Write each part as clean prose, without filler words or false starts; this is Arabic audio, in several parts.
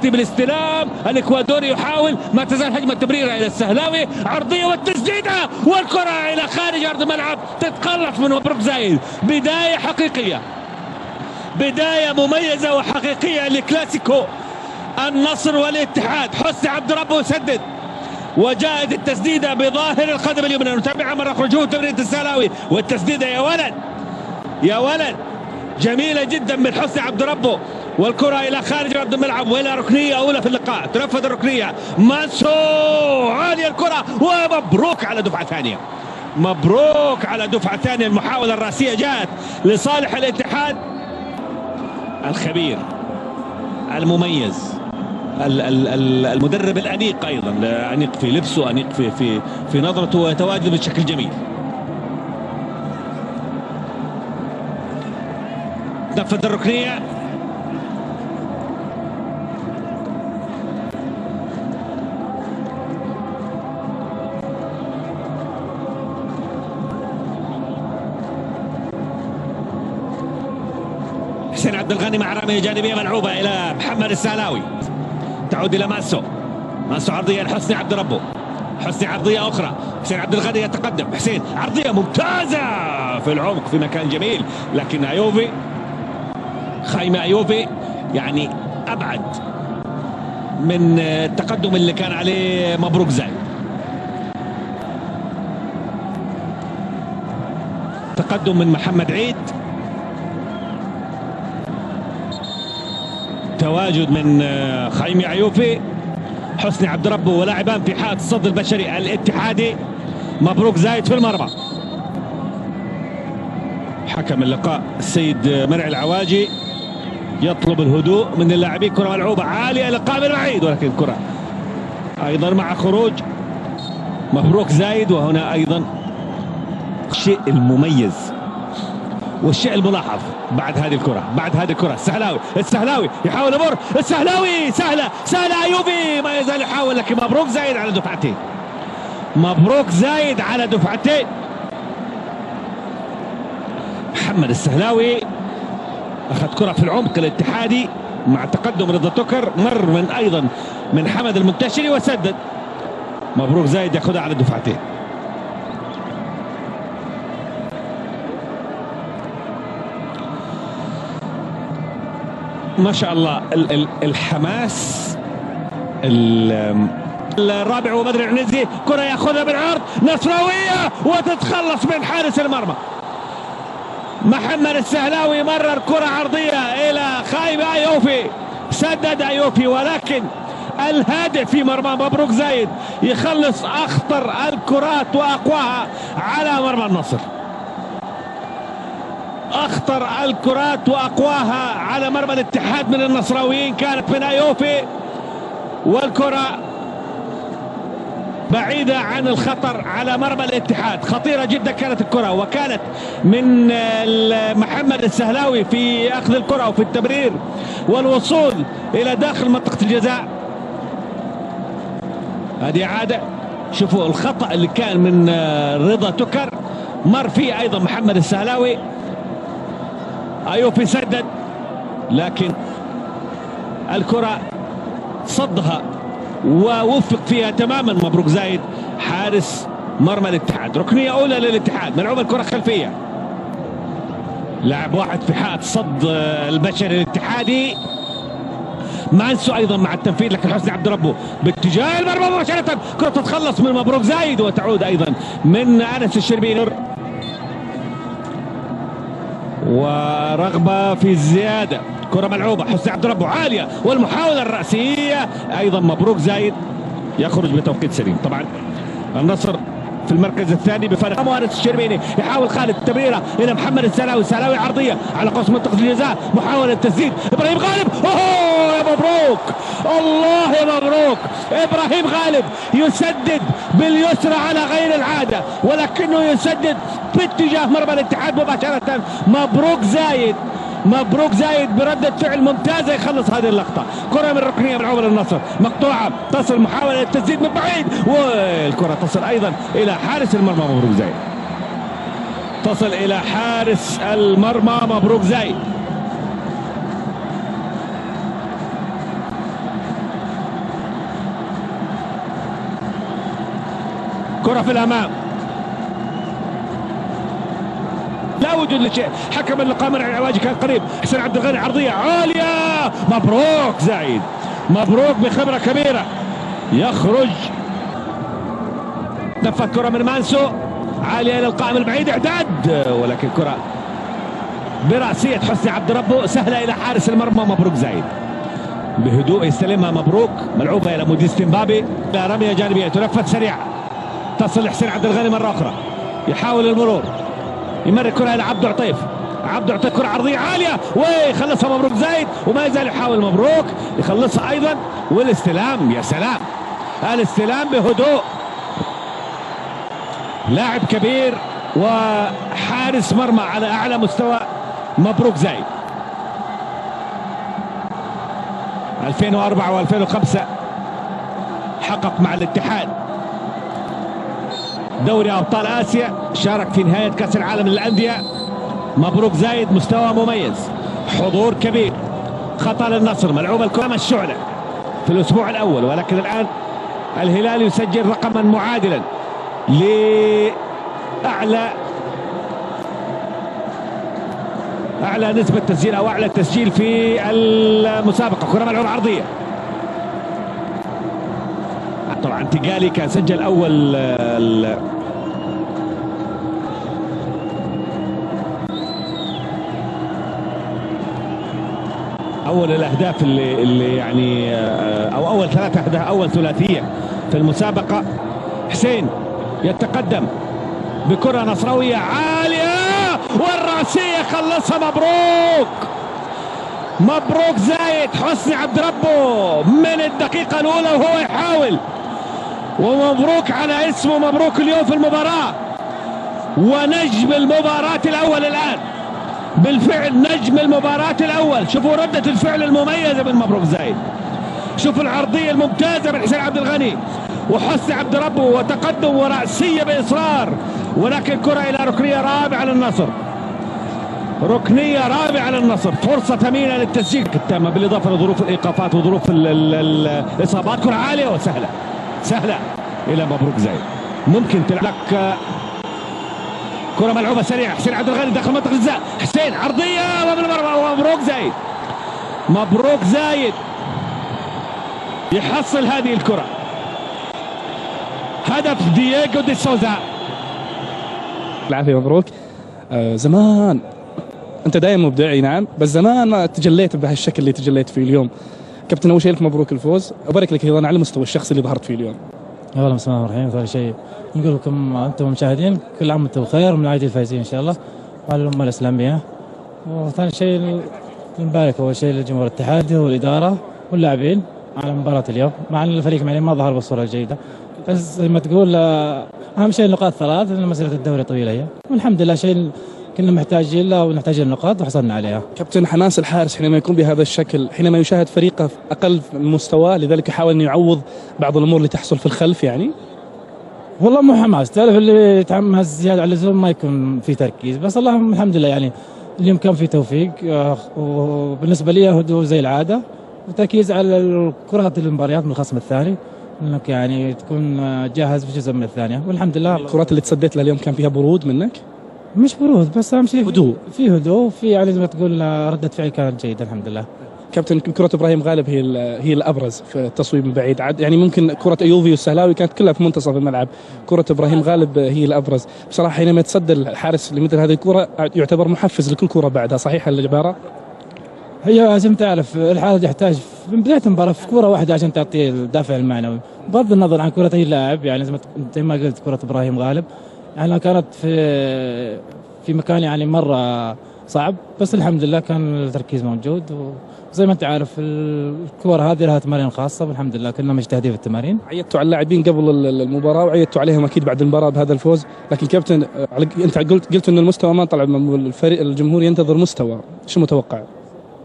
دلوقتي بالاستلام. الاكوادوري يحاول، ما تزال هجمه تمريره الى السهلاوي، عرضيه والتسديده والكره الى خارج ارض الملعب، تتخلص من مبروك زايد. بدايه حقيقيه، بدايه مميزه وحقيقيه لكلاسيكو النصر والاتحاد. حسني عبد ربه يسدد، وجاءت التسديده بظاهر القدم اليمنى. نتابعها مره اخرى. جهود تمريره السهلاوي والتسديده، يا ولد يا ولد، جميله جدا من حسني عبد ربه، والكره الى خارج ارض الملعب والى ركنيه اولى في اللقاء. تنفذ الركنيه، مانسو عاليه الكره، ومبروك على دفعه ثانيه. مبروك على دفعه ثانيه. المحاوله الراسيه جاءت لصالح الاتحاد. الخبير المميز، المدرب الانيق، ايضا انيق في لبسه، انيق في نظرته، ويتواجد بشكل جميل. نفذ الركنيه، حسين عبد الغني مع رميه جانبيه ملعوبه الى محمد السهلاوي، تعود الى ماسو. ماسو عرضيه لحسني عبد ربه، حسني عرضيه اخرى، حسين عبد الغني يتقدم، حسين عرضيه ممتازه في العمق في مكان جميل، لكن ايوفي، خايمه ايوفي يعني ابعد من التقدم اللي كان عليه مبروك زايد. تقدم من محمد عيد، تواجد من خايمي ايوفي، حسني عبد ربه، ولاعبان في حائط الصد البشري الاتحادي. مبروك زايد في المرمى. حكم اللقاء السيد مرعي العواجي يطلب الهدوء من اللاعبين. كرة ملعوبة عالية لقابل بعيد، ولكن كرة ايضا مع خروج مبروك زايد. وهنا ايضا الشيء المميز والشيء الملاحظ بعد هذه الكرة، السهلاوي يحاول يمر، السهلاوي سهلة ايوبي ما يزال يحاول، لكن مبروك زايد على دفعتين. مبروك زايد على دفعتين. محمد السهلاوي اخذ كرة في العمق الاتحادي مع تقدم رضا توكر، مر من ايضا من حمد المنتشري وسدد. مبروك زايد ياخذها على دفعتين. ما شاء الله الحماس. الرابع وبدر العنزي، كرة ياخذها بالعرض، نصراوية وتتخلص من حارس المرمى. محمد السهلاوي مرر كرة عرضية إلى خايب ايوفي، سدد ايوفي، ولكن الهادف في مرمى مبروك زايد يخلص أخطر الكرات وأقواها على مرمى النصر. أخطر الكرات وأقواها على مرمى الاتحاد من النصراويين كانت من ايوفي، والكرة بعيدة عن الخطر على مرمى الاتحاد. خطيرة جدا كانت الكرة، وكانت من محمد السهلاوي في أخذ الكرة وفي التمرير والوصول إلى داخل منطقة الجزاء. هذه إعادة. شوفوا الخطأ اللي كان من رضا توكر، مر فيه أيضا محمد السهلاوي. ايوفي سدد، لكن الكرة صدها ووفق فيها تماما مبروك زايد حارس مرمى الاتحاد. ركنية أولى للاتحاد، ملعوبة الكرة خلفية، لاعب واحد في حائط صد البشري الاتحادي. مانسو أيضا مع التنفيذ، لكن حسني عبد ربه باتجاه المرمى مباشرة، كرة تتخلص من مبروك زايد وتعود أيضا من أنس الشربيني. ورغبة في الزيادة، كرة ملعوبة، حسني عبد ربه عالية، والمحاولة الرأسية أيضا مبروك زايد يخرج بتوقيت سليم. طبعا النصر في المركز الثاني بفرق. أنس الشربيني يحاول خالد التمريرة إلى محمد السهلاوي عرضية على قوس منطقة الجزاء، محاولة تسديد إبراهيم غالب. أوه يا مبروك، الله يا مبروك. إبراهيم غالب يسدد باليسرى على غير العادة، ولكنه يسدد باتجاه مرمى الاتحاد مباشرة. مبروك زايد بردة فعل ممتازة يخلص هذه اللقطة. كرة من ركنية ملعوبة للنصر، مقطوعة، تصل محاولة التسديد من بعيد، والكرة تصل أيضا إلى حارس المرمى مبروك زايد. تصل إلى حارس المرمى مبروك زايد. كرة في الأمام، لا وجود لشيء. حكم اللقاء منع العواجي كان قريب. حسين عبد الغني عرضية عالية، مبروك زايد، مبروك بخبرة كبيرة. يخرج، نفذ كرة من مانسو عالية إلى القائم البعيد، إعداد، ولكن كرة برأسية حسني عبد ربه سهلة إلى حارس المرمى. مبروك زايد بهدوء يستلمها، مبروك، ملعوبة إلى موديست مبابي، رمية جانبية تنفذ سريعة، تصل لحسين عبد الغني مرة أخرى، يحاول المرور، يمرر كرة إلى عبد عطيف، عبد عطيف كرة عرضية عالية ويخلصها مبروك زايد، وما يزال يحاول مبروك يخلصها أيضا. والاستلام، يا سلام، الاستلام بهدوء. لاعب كبير وحارس مرمى على أعلى مستوى مبروك زايد. 2004 و2005 حقق مع الاتحاد دوري أبطال آسيا، شارك في نهاية كأس العالم للأندية. مبروك زايد مستوى مميز، حضور كبير. خطأ للنصر، ملعوبة الكرة الشعلة في الأسبوع الأول، ولكن الآن الهلال يسجل رقما معادلا لأعلى نسبة تسجيل أو أعلى تسجيل في المسابقة. كرة ملعوبة عرضية، طبعا تيغالي كان سجل أول الأهداف اللي يعني أو أول 3 أهداف، أول ثلاثية في المسابقة. حسين يتقدم بكرة نصراوية عالية والرأسية خلصها. مبروك، مبروك زايد. حسني عبد ربه من الدقيقة الأولى وهو يحاول، ومبروك على اسمه، مبروك اليوم في المباراة ونجم المباراة الأول. الآن بالفعل نجم المباراة الأول. شوفوا ردة الفعل المميزة من مبروك زايد، شوفوا العرضية الممتازة من حسين عبد الغني وحسني عبد ربه، وتقدم ورأسية بإصرار، ولكن كرة إلى ركنية رابعة للنصر، ركنية رابعة للنصر، فرصة ثمينة للتسجيل التامة بالإضافة لظروف الإيقافات وظروف الإصابات. كرة عالية وسهلة، سهلة إلى مبروك زايد. ممكن تلعب لك كرة ملعوبة سريعة، حسين عبد الغني داخل منطقة الجزاء، حسين عرضية وبالمرمى. مبروك زايد، مبروك زايد يحصل هذه الكرة. هدف دييغو دي سوزا. العافية، مبروك. زمان انت دائما مبدعي، نعم، بس زمان ما تجليت بهالشكل اللي تجليت فيه اليوم. كابتن، اول شيء لك مبروك الفوز، وبارك لك ايضا على المستوى الشخصي اللي ظهرت فيه اليوم. والله بسم الله الرحمن الرحيم. ثاني شيء نقول لكم انتم المشاهدين كل عام وانتم بخير، من عيد الفايزين ان شاء الله وعلى الامه الاسلاميه. وثاني شيء نبارك اول شيء للجمهور الاتحادي والاداره واللاعبين على مباراه اليوم، مع ان الفريق يعني ما ظهر بالصوره الجيده، بس زي ما تقول اهم شيء النقاط 3، لان مسيره الدوري طويله هي، والحمد لله شيء كنا محتاجين له ونحتاج النقاط وحصلنا عليها. كابتن، حماس الحارس حينما يكون بهذا الشكل، حينما يشاهد فريقه اقل من مستواه، لذلك يحاول ان يعوض بعض الامور اللي تحصل في الخلف يعني. والله مو حماس، تعرف اللي يتحمس زياده على اللزوم ما يكون في تركيز، بس اللهم الحمد لله يعني اليوم كان في توفيق، وبالنسبه لي هدوء زي العاده وتركيز على الكرات المباريات من الخصم الثاني، انك يعني تكون جاهز في جزء من الثانيه، والحمد لله. الكرات اللي تصديت لها اليوم كان فيها برود منك؟ مش برود، بس اهم شيء هدوء، في هدوء، في يعني زي ما تقول ردة فعل كانت جيدة الحمد لله. كابتن، كرة ابراهيم غالب هي الابرز في التصويب من بعيد، يعني ممكن كرة ايوبي والسهلاوي كانت كلها في منتصف الملعب، كرة ابراهيم غالب هي الابرز بصراحة. حينما يتصدى الحارس لمثل هذه الكرة يعتبر محفز لكل كرة بعدها، صحيح العبارة؟ هي زي ما تعرف الحارس يحتاج من بداية المباراة في كرة واحدة عشان تعطيه الدافع المعنوي، بغض النظر عن كرة اي لاعب، يعني زي ما قلت كرة ابراهيم غالب يعني كانت في مكان يعني مرة صعب، بس الحمد لله كان التركيز موجود، وزي ما انت عارف الكور هذه لها تمارين خاصة، والحمد لله كنا مجتهدين في التمارين. عيدتوا على اللاعبين قبل المباراة وعيدتوا عليهم اكيد بعد المباراة بهذا الفوز، لكن كابتن انت قلت ان المستوى ما طلع، الفريق الجمهور ينتظر مستوى، شو متوقع؟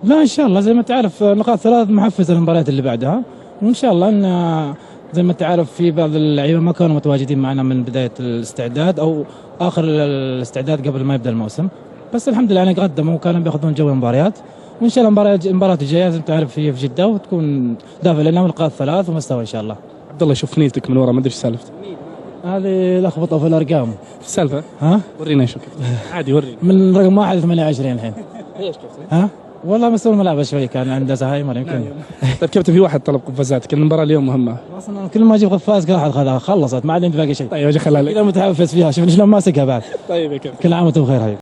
لا ان شاء الله زي ما انت عارف نقاط 3 محفزة للمباريات اللي بعدها، وان شاء الله ان زي ما انت عارف في بعض اللعيبه ما كانوا متواجدين معنا من بدايه الاستعداد او اخر الاستعداد قبل ما يبدا الموسم، بس الحمد لله يعني قدموا وكانوا بياخذون جو المباريات، وان شاء الله المباراه الجايه زي ما انت عارف هي في جده وتكون دافع لنا نقاط 3 ومستوى ان شاء الله. عبد الله، شوف نيتك من ورا، ما ادري ايش سالفته. هذه لخبطه في الارقام. السالفه ها ورينا شو عادي ورينا من رقم 1 ل 28 الحين. ليش كابتن؟ ها والله مستوى الملعب شوي كان عنده زهايمر يمكن. طيب كابتن في واحد طلب قفازات كان المباراه اليوم مهمه. اصلا كل ما اجيب قفاز كل واحد خذها خلصت ما عاد عندي باقي شيء. طيب يا خلال كذا متحفز فيها شوف شلون ماسكها بعد. طيب يا كابتن كل عام وانتم بخير حبيبي.